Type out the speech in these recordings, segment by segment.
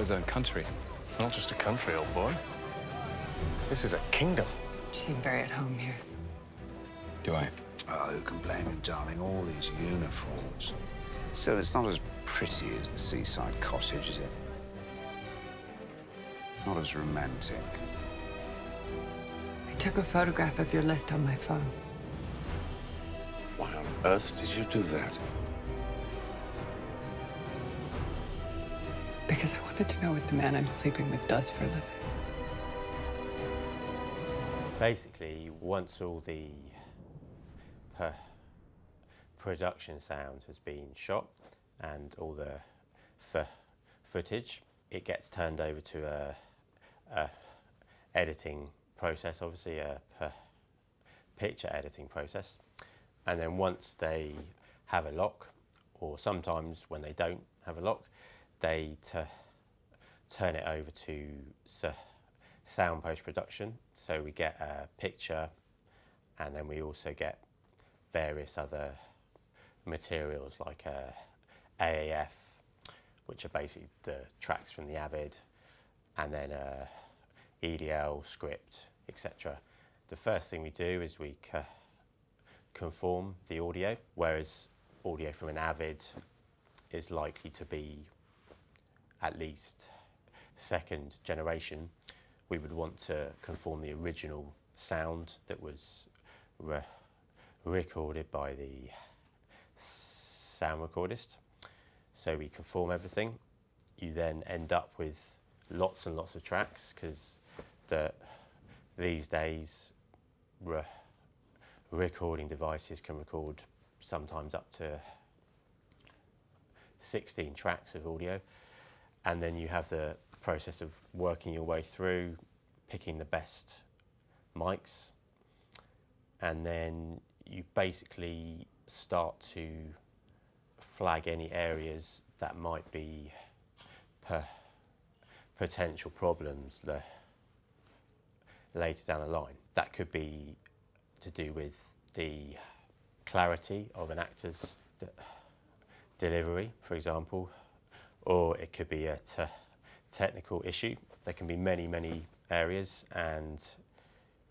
his own country. Not just a country, old boy. This is a kingdom. You seem very at home here. Do I? Oh, who can blame you, darling? All these uniforms. Still, it's not as pretty as the seaside cottage, is it? Not as romantic. I took a photograph of your list on my phone. Why on earth did you do that? Because I wanted to know what the man I'm sleeping with does for a living. Basically, once all the production sound has been shot and all the footage, it gets turned over to a editing process, obviously a picture editing process. And then once they have a lock, or sometimes when they don't have a lock, they turn it over to sound post-production. So we get a picture, and then we also get various other materials like AAF, which are basically the tracks from the Avid, and then EDL, script, etc. The first thing we do is we conform the audio, whereas audio from an Avid is likely to be at least second generation. We would want to conform the original sound that was recorded by the sound recordist. So we conform everything. You then end up with lots and lots of tracks, because these days recording devices can record sometimes up to 16 tracks of audio. And then you have the process of working your way through, picking the best mics, and then you basically start to flag any areas that might be potential problems later down the line. That could be to do with the clarity of an actor's delivery, for example, or it could be a technical issue. There can be many, many areas, and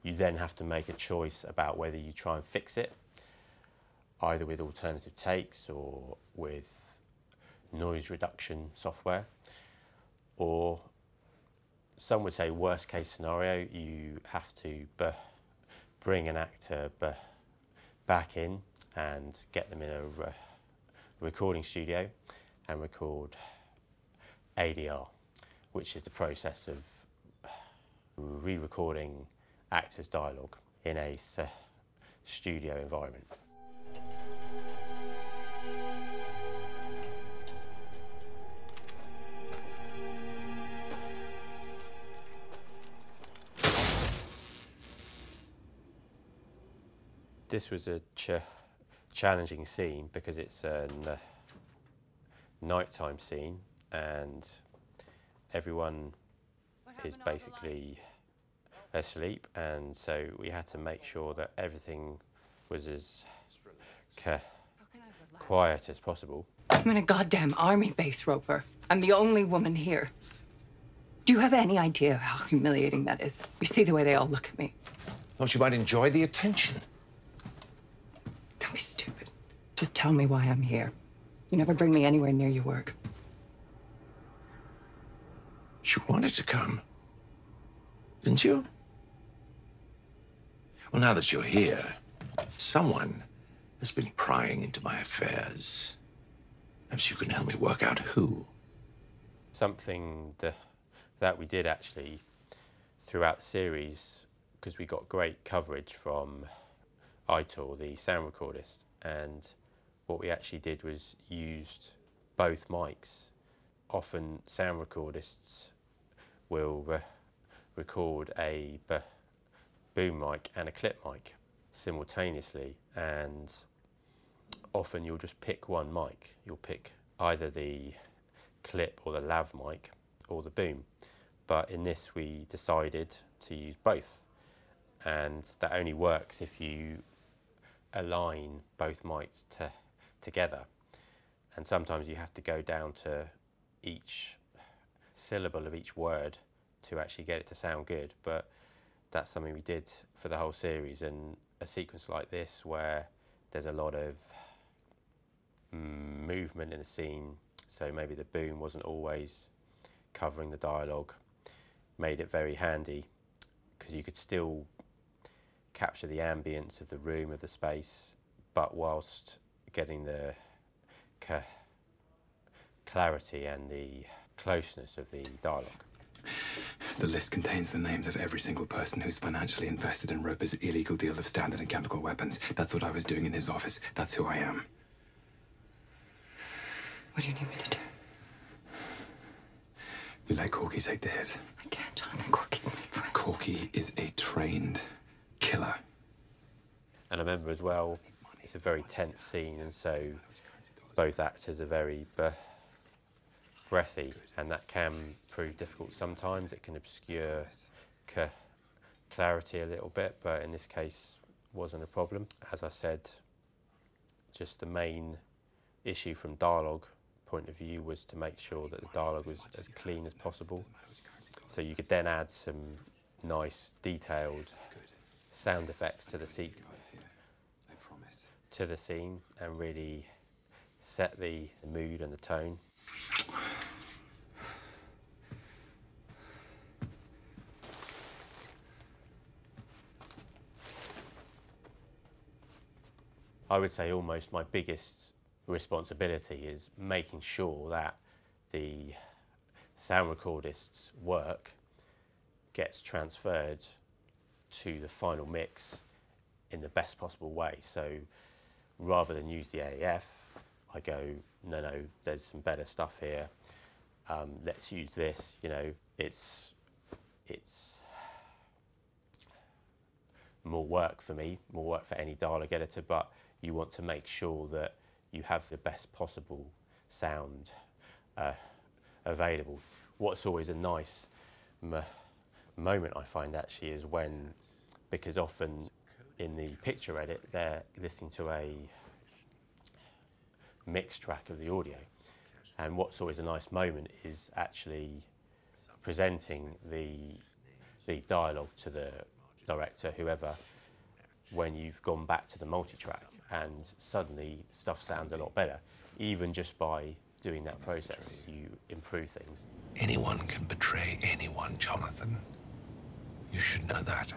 you then have to make a choice about whether you try and fix it, either with alternative takes or with noise reduction software, or some would say worst case scenario, you have to bring an actor back in and get them in a recording studio and record ADR, which is the process of re-recording actors' dialogue in a studio environment. This was a challenging scene because it's a nighttime scene and everyone is basically asleep, and so we had to make sure that everything was as quiet as possible. I'm in a goddamn army base, Roper. I'm the only woman here. Do you have any idea how humiliating that is? You see the way they all look at me. Thought you might enjoy the attention. Don't be stupid. Just tell me why I'm here. You never bring me anywhere near your work. You wanted to come, didn't you? Well, now that you're here, someone has been prying into my affairs. Perhaps you can help me work out who. Something that we did actually throughout the series, because we got great coverage from Itor, the sound recordist, and what we actually did was used both mics. Often sound recordists will record a boom mic and a clip mic simultaneously, and often you'll just pick one mic. You'll pick either the clip or the lav mic or the boom, but in this we decided to use both, and that only works if you align both mics together, and sometimes you have to go down to each syllable of each word to actually get it to sound good, but that's something we did for the whole series. And a sequence like this where there's a lot of movement in the scene, so maybe the boom wasn't always covering the dialogue, made it very handy because you could still capture the ambience of the room, of the space, but whilst getting the clarity and the closeness of the dialogue. The list contains the names of every single person who's financially invested in Roper's illegal deal of standard and chemical weapons. That's what I was doing in his office. That's who I am. What do you need me to do? You let Corky take the hit. I can't, Jonathan. Corky's my friend. Corky is a trained killer. And I remember as well, it's a very tense scene, and so both actors are very breathy, and that can prove difficult sometimes. It can obscure clarity a little bit, but in this case wasn't a problem. As I said, just the main issue from dialogue point of view was to make sure that the dialogue was as clean as possible, so you could then add some nice detailed sound effects to the scene and really set the mood and the tone. I would say almost my biggest responsibility is making sure that the sound recordist's work gets transferred to the final mix in the best possible way. So rather than use the AAF, I go, no, there's some better stuff here. Let's use this. You know, it's more work for me, more work for any dialogue editor, but you want to make sure that you have the best possible sound available. What's always a nice moment I find actually is when, because often in the picture edit they're listening to a mixed track of the audio, and what's always a nice moment is actually presenting the dialogue to the director, whoever, when you've gone back to the multi-track and suddenly stuff sounds a lot better. Even just by doing that process, you improve things. Anyone can betray anyone, Jonathan. You should know that.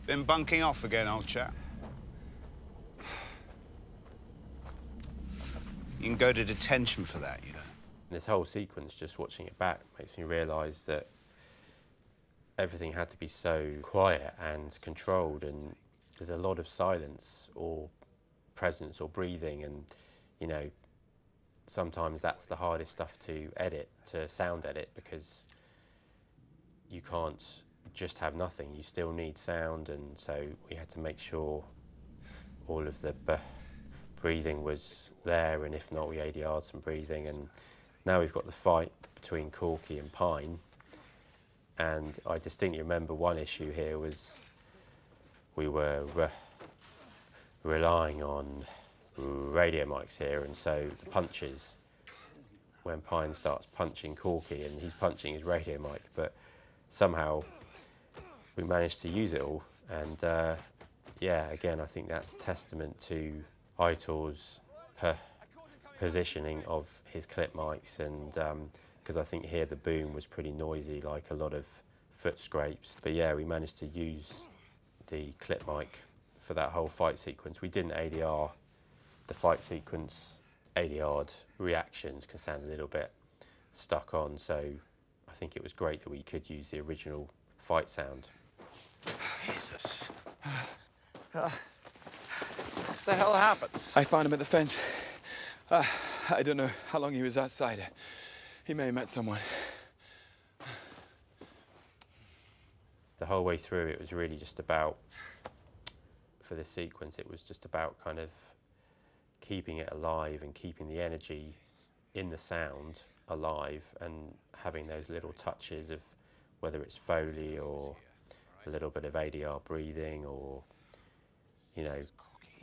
Been bunking off again, old chap? You can go to detention for that, you know. This whole sequence, just watching it back, makes me realise that everything had to be so quiet and controlled, and there's a lot of silence or presence or breathing, and you know, sometimes that's the hardest stuff to edit, to sound edit, because you can't just have nothing, you still need sound, and so we had to make sure all of the breathing was there, and if not, we ADR'd some breathing. And now we've got the fight between Corky and Pine, and I distinctly remember one issue here was we were relying on radio mics here, and so the punches, when Pine starts punching Corky and he's punching his radio mic, but somehow we managed to use it all. And yeah, again, I think that's testament to Aitor's positioning of his clip mics, and because I think here the boom was pretty noisy, like a lot of foot scrapes. But yeah, we managed to use the clip mic for that whole fight sequence. We didn't ADR the fight sequence. ADR'd reactions can sound a little bit stuck on, so I think it was great that we could use the original fight sound. Jesus. What the hell happened? I found him at the fence. I don't know how long he was outside. He may have met someone. The whole way through, it was really just about, for this sequence, it was just about kind of keeping it alive and keeping the energy in the sound alive, and having those little touches of whether it's Foley or a little bit of ADR breathing, or, you know,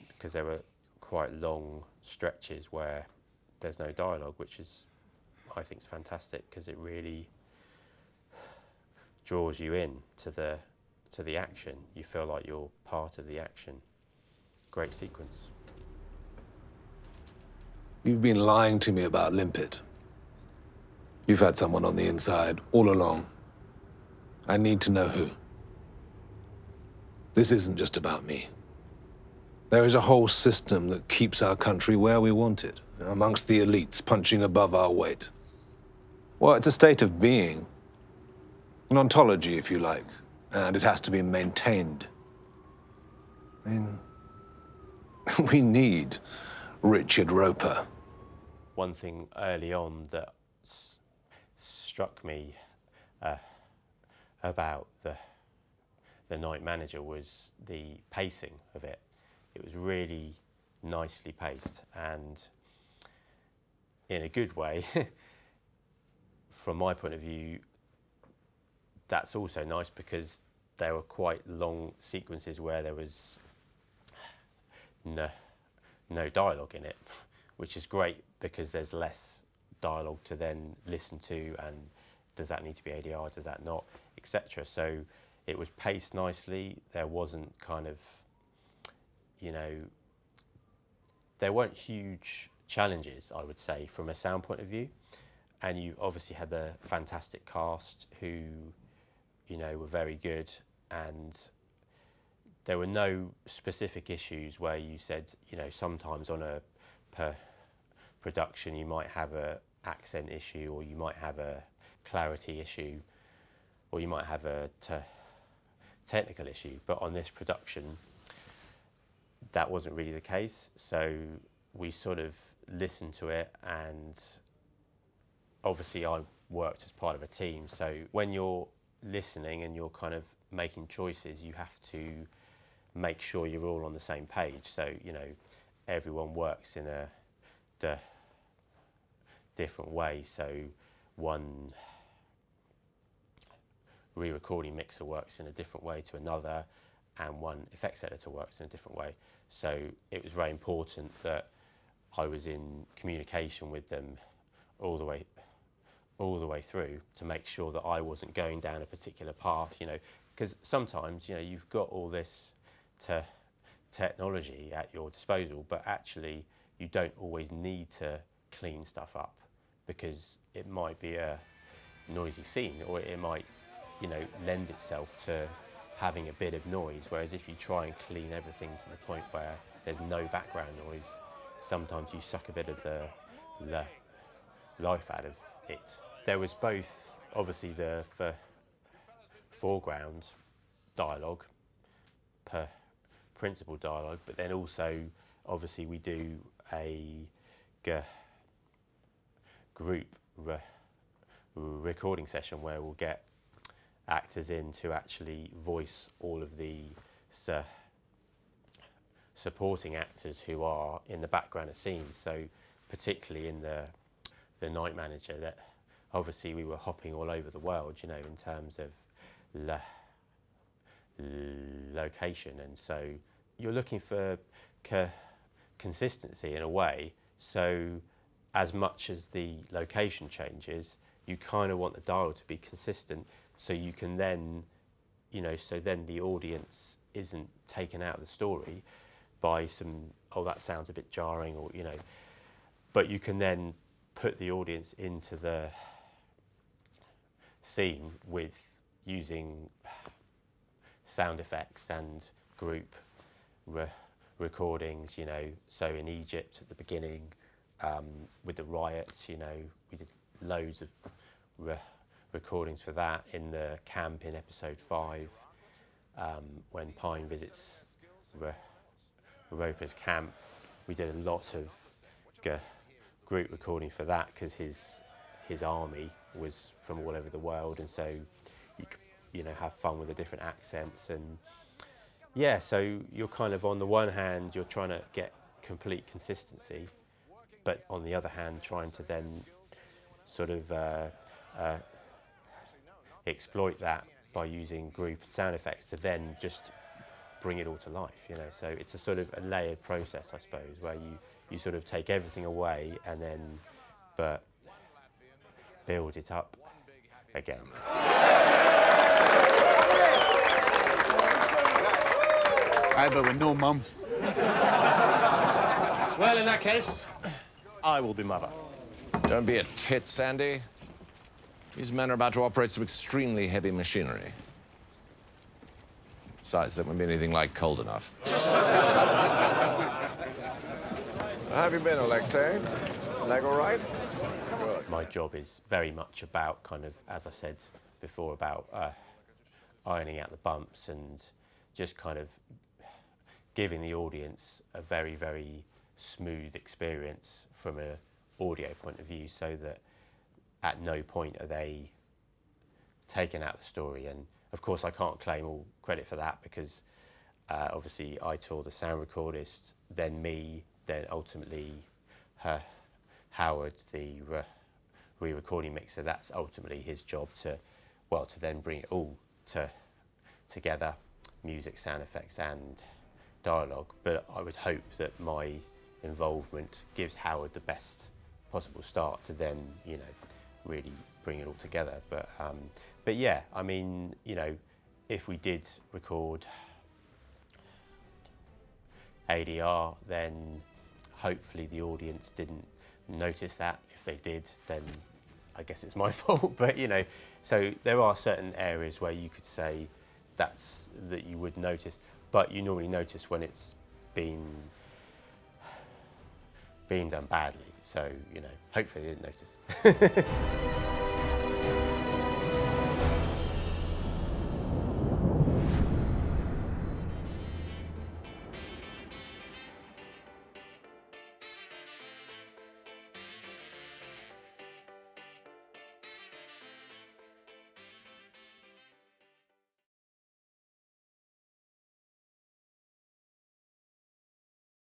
because there were quite long stretches where there's no dialogue, which is, I think, is fantastic because it really draws you in to the action. You feel like you're part of the action. Great sequence. You've been lying to me about Limpet. You've had someone on the inside all along. I need to know who. This isn't just about me. There is a whole system that keeps our country where we want it, amongst the elites punching above our weight. Well, it's a state of being. An ontology, if you like, and it has to be maintained. I mean, we need Richard Roper. One thing early on that struck me about the Night Manager was the pacing of it. It was really nicely paced, and in a good way, from my point of view, that's also nice because there were quite long sequences where there was no dialogue in it, which is great because there's less dialogue to then listen to, and does that need to be ADR, does that not, etc. So it was paced nicely. There wasn't kind of, you know, there weren't huge challenges, I would say, from a sound point of view. And you obviously had a fantastic cast who, you know, were very good, and there were no specific issues where you said, you know, sometimes on a per production you might have a accent issue, or you might have a clarity issue, or you might have a technical issue. But on this production, that wasn't really the case. So we sort of listened to it, and obviously I worked as part of a team. So when you're listening and you're kind of making choices, you have to make sure you're all on the same page. So, you know, everyone works in a different way. So one re-recording mixer works in a different way to another, and one effects editor works in a different way. So it was very important that I was in communication with them all the way through to make sure that I wasn't going down a particular path, you know, because sometimes, you know, you've got all this technology at your disposal, but actually you don't always need to clean stuff up because it might be a noisy scene, or it might, you know, lend itself to having a bit of noise, whereas if you try and clean everything to the point where there's no background noise, sometimes you suck a bit of the life out of it. There was both, obviously, the foreground dialogue, principal dialogue, but then also, obviously, we do a group recording session where we'll get actors in to actually voice all of the supporting actors who are in the background of scenes. So particularly in the Night Manager, that obviously we were hopping all over the world, you know, in terms of location, and so you're looking for consistency in a way. So as much as the location changes, you kind of want the dialogue to be consistent, so you can then, you know, so then the audience isn't taken out of the story by some, oh, that sounds a bit jarring, or, you know, but you can then put the audience into the scene with using sound effects and group recordings, you know. So in Egypt at the beginning, with the riots, you know, we did loads of recordings for that. In the camp in episode 5, when Pine visits Roper's camp, we did a lot of group recording for that because his army was from all over the world, and so you know, have fun with the different accents. And yeah, so you're kind of, on the one hand, you're trying to get complete consistency, but on the other hand, trying to then sort of exploit that by using group and sound effects to then just bring it all to life, you know. So it's a sort of a layered process, I suppose, where you sort of take everything away and then, but build it up again. Aye, but with no mum. Well, in that case, I will be mother. Don't be a tit, Sandy. These men are about to operate some extremely heavy machinery. Besides, that won't be anything like cold enough. How have you been, Alexei? Leg all right? Good. My job is very much about kind of, as I said before, about ironing out the bumps and just kind of giving the audience a very, very smooth experience from an audio point of view, so that at no point are they taken out of the story. And of course I can't claim all credit for that, because obviously I tour the sound recordist, then me, then ultimately Howard, the re-recording mixer. That's ultimately his job to, well, to then bring it all together, music, sound effects and dialogue. But I would hope that my involvement gives Howard the best possible start to then, you know, really bring it all together. But yeah, I mean, you know, if we did record ADR, then hopefully the audience didn't notice that. If they did, then I guess it's my fault. But you know, so there are certain areas where you could say that you would notice, but you normally notice when it's been done badly. So you know, hopefully they didn't notice.